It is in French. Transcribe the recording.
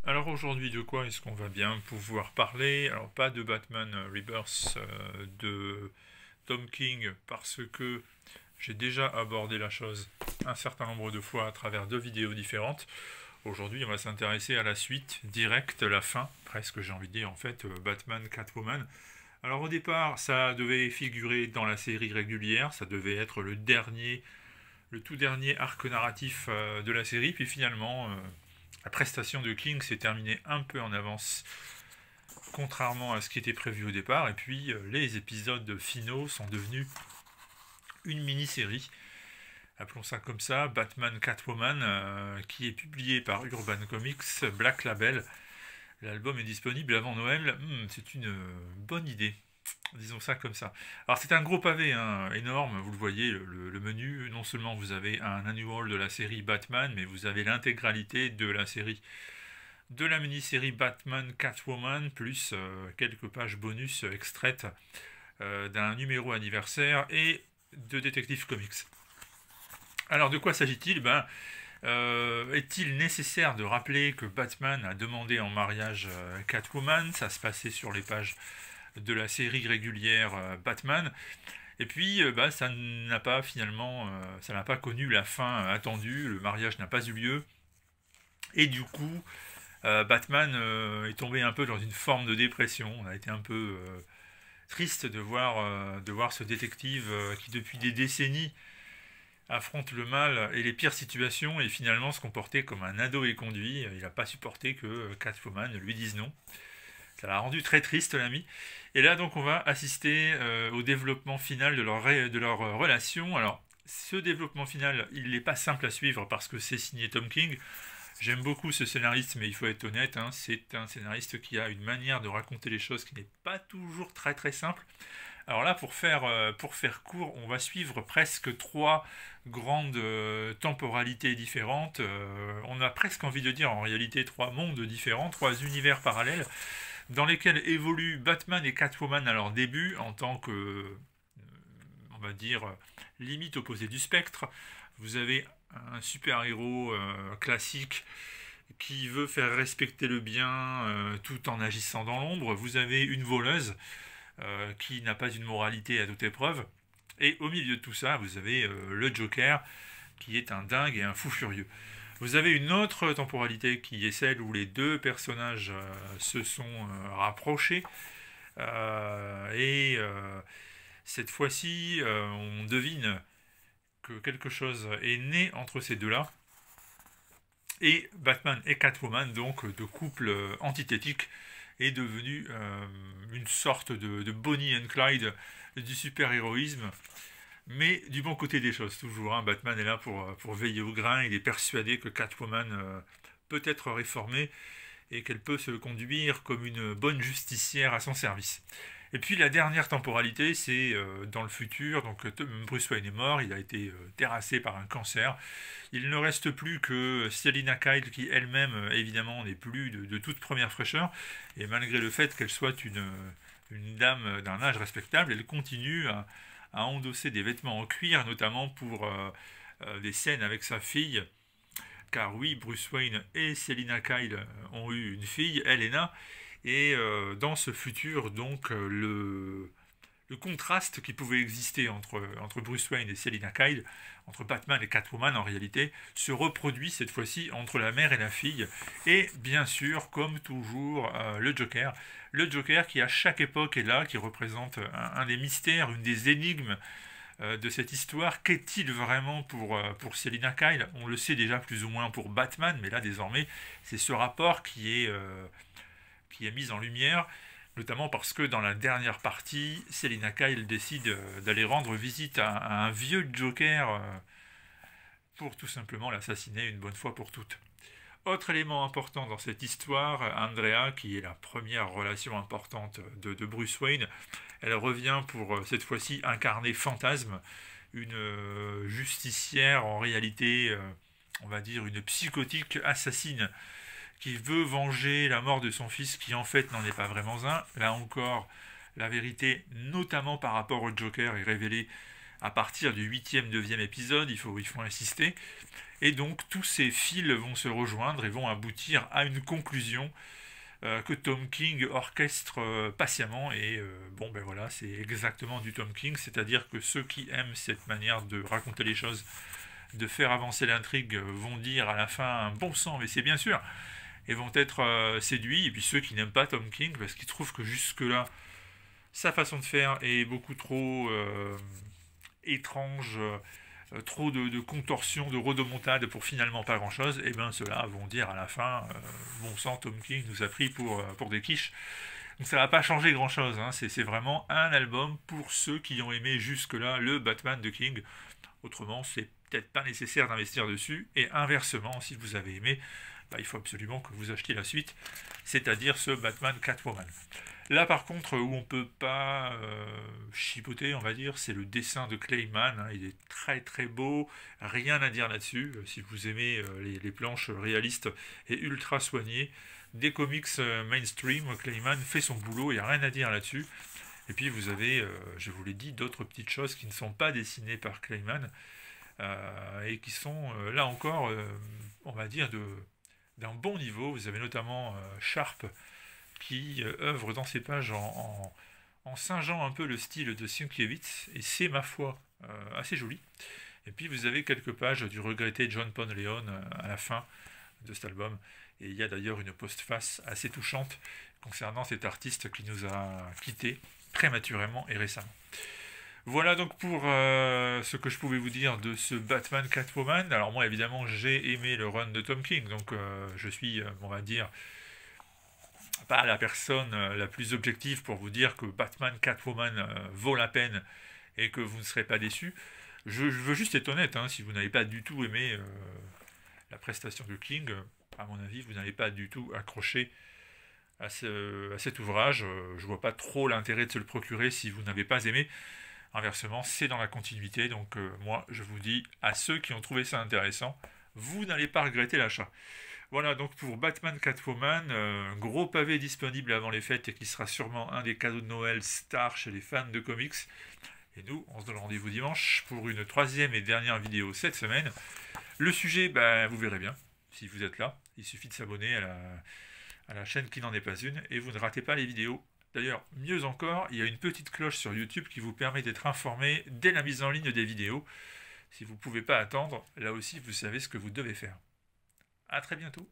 Alors aujourd'hui, de quoi est-ce qu'on va bien pouvoir parler? Alors pas de Batman Rebirth de Tom King parce que j'ai déjà abordé la chose un certain nombre de fois à travers deux vidéos différentes. Aujourd'hui, on va s'intéresser à la suite directe, la fin, presque j'ai envie de dire en fait, Batman Catwoman. Alors au départ, ça devait figurer dans la série régulière, ça devait être le tout dernier arc narratif de la série, puis finalement, la prestation de King s'est terminée un peu en avance, contrairement à ce qui était prévu au départ, et puis les épisodes finaux sont devenus une mini-série, appelons ça comme ça, Batman Catwoman, qui est publié par Urban Comics, Black Label. L'album est disponible avant Noël. C'est une bonne idée. Disons ça comme ça. Alors c'est un gros pavé, hein, énorme, vous le voyez, le menu. Non seulement vous avez un annual de la série Batman, mais vous avez l'intégralité de la mini-série Batman Catwoman, plus quelques pages bonus extraites d'un numéro anniversaire et de Detective Comics. Alors de quoi s'agit-il? Est-il nécessaire de rappeler que Batman a demandé en mariage Catwoman? Ça se passait sur les pages de la série régulière Batman. Et puis, ça n'a pas finalement, ça n'a pas connu la fin attendue. Le mariage n'a pas eu lieu. Et du coup, Batman est tombé un peu dans une forme de dépression. On a été un peu triste de voir ce détective qui, depuis des décennies, affronte le mal et les pires situations et finalement se comporter comme un ado éconduit. Il n'a pas supporté que Catwoman lui dise non. Ça l'a rendu très triste, l'ami. Et là, donc, on va assister au développement final de leur relation. Alors, ce développement final, il n'est pas simple à suivre parce que c'est signé Tom King. J'aime beaucoup ce scénariste, mais il faut être honnête, hein, c'est un scénariste qui a une manière de raconter les choses qui n'est pas toujours très très simple. Alors là, pour faire court, on va suivre presque trois grandes temporalités différentes. On a presque envie de dire en réalité trois mondes différents, trois univers parallèles dans lesquels évoluent Batman et Catwoman à leur début en tant que, on va dire, limite opposée du spectre. Vous avez un super-héros classique qui veut faire respecter le bien tout en agissant dans l'ombre. Vous avez une voleuse qui n'a pas une moralité à toute épreuve. Et au milieu de tout ça, vous avez le Joker qui est un dingue et un fou furieux. Vous avez une autre temporalité qui est celle où les deux personnages se sont rapprochés. Et cette fois-ci, on devine que quelque chose est né entre ces deux-là. Et Batman et Catwoman, donc de couple antithétique, est devenu une sorte de Bonnie and Clyde du super-héroïsme, mais du bon côté des choses, toujours. Hein. Batman est là pour veiller au grain, il est persuadé que Catwoman peut être réformée et qu'elle peut se conduire comme une bonne justicière à son service. Et puis la dernière temporalité, c'est dans le futur, donc Bruce Wayne est mort, il a été terrassé par un cancer. Il ne reste plus que Selina Kyle qui elle-même, évidemment, n'est plus de toute première fraîcheur. Et malgré le fait qu'elle soit une dame d'un âge respectable, elle continue à endosser des vêtements en cuir, notamment pour des scènes avec sa fille. Car oui, Bruce Wayne et Selina Kyle ont eu une fille, Helena, et dans ce futur, donc, le contraste qui pouvait exister entre Bruce Wayne et Selina Kyle, entre Batman et Catwoman en réalité, se reproduit cette fois-ci entre la mère et la fille, et bien sûr, comme toujours, le Joker. Le Joker qui à chaque époque est là, qui représente un des mystères, une des énigmes de cette histoire. Qu'est-il vraiment pour Selina Kyle? On le sait déjà plus ou moins pour Batman, mais là désormais, c'est ce rapport qui est mis en lumière, notamment parce que dans la dernière partie, Selina Kyle décide d'aller rendre visite à un vieux Joker pour tout simplement l'assassiner une bonne fois pour toutes. Autre élément important dans cette histoire, Andrea, qui est la première relation importante de Bruce Wayne, elle revient pour cette fois-ci incarner Fantasme, une justicière en réalité, on va dire une psychotique assassine qui veut venger la mort de son fils qui en fait n'en est pas vraiment un. Là encore, la vérité, notamment par rapport au Joker, est révélée à partir du 8e, 9e épisode, il faut insister. Et donc tous ces fils vont se rejoindre et vont aboutir à une conclusion que Tom King orchestre patiemment. Et bon, ben voilà, c'est exactement du Tom King, c'est-à-dire que ceux qui aiment cette manière de raconter les choses, de faire avancer l'intrigue, vont dire à la fin un bon sang, mais c'est bien sûr, et vont être séduits. Et puis ceux qui n'aiment pas Tom King, parce qu'ils trouvent que jusque-là, sa façon de faire est beaucoup trop étrange, trop de contorsions, de rodomontades pour finalement pas grand-chose, et bien ceux-là vont dire à la fin, bon sang, Tom King nous a pris pour des quiches. Donc ça va pas changer grand-chose, hein. C'est vraiment un album pour ceux qui ont aimé jusque-là le Batman de King. Autrement, c'est peut-être pas nécessaire d'investir dessus, et inversement, si vous avez aimé, bah, il faut absolument que vous achetiez la suite, c'est-à-dire ce Batman Catwoman. Là, par contre, où on peut pas chipoter, on va dire, c'est le dessin de Clayman, hein. Il est très très beau, rien à dire là-dessus. Si vous aimez les planches réalistes et ultra soignées, des comics mainstream, Clayman fait son boulot, il n'y a rien à dire là-dessus. Et puis vous avez, je vous l'ai dit, d'autres petites choses qui ne sont pas dessinées par Clayman et qui sont là encore, on va dire, d'un bon niveau. Vous avez notamment Sharp qui œuvre dans ses pages en singeant un peu le style de Sienkiewicz, et c'est, ma foi, assez joli. Et puis vous avez quelques pages du regretté John Ponleon à la fin de cet album, et il y a d'ailleurs une postface assez touchante concernant cet artiste qui nous a quittés prématurément et récemment. Voilà donc pour ce que je pouvais vous dire de ce Batman Catwoman. Alors moi évidemment j'ai aimé le run de Tom King, donc je suis, on va dire, pas la personne la plus objective pour vous dire que Batman Catwoman vaut la peine et que vous ne serez pas déçus. Je veux juste être honnête, hein, si vous n'avez pas du tout aimé la prestation de King, à mon avis, vous n'avez pas du tout accroché à cet ouvrage. Je vois pas trop l'intérêt de se le procurer si vous n'avez pas aimé. Inversement, c'est dans la continuité, donc moi je vous dis, à ceux qui ont trouvé ça intéressant, vous n'allez pas regretter l'achat. Voilà donc pour Batman Catwoman, un gros pavé disponible avant les fêtes et qui sera sûrement un des cadeaux de Noël stars chez les fans de comics. Et nous, on se donne rendez-vous dimanche pour une troisième et dernière vidéo cette semaine. Le sujet, ben, vous verrez bien, si vous êtes là. Il suffit de s'abonner à la chaîne qui n'en est pas une et vous ne ratez pas les vidéos. D'ailleurs, mieux encore, il y a une petite cloche sur YouTube qui vous permet d'être informé dès la mise en ligne des vidéos. Si vous ne pouvez pas attendre, là aussi vous savez ce que vous devez faire. A très bientôt.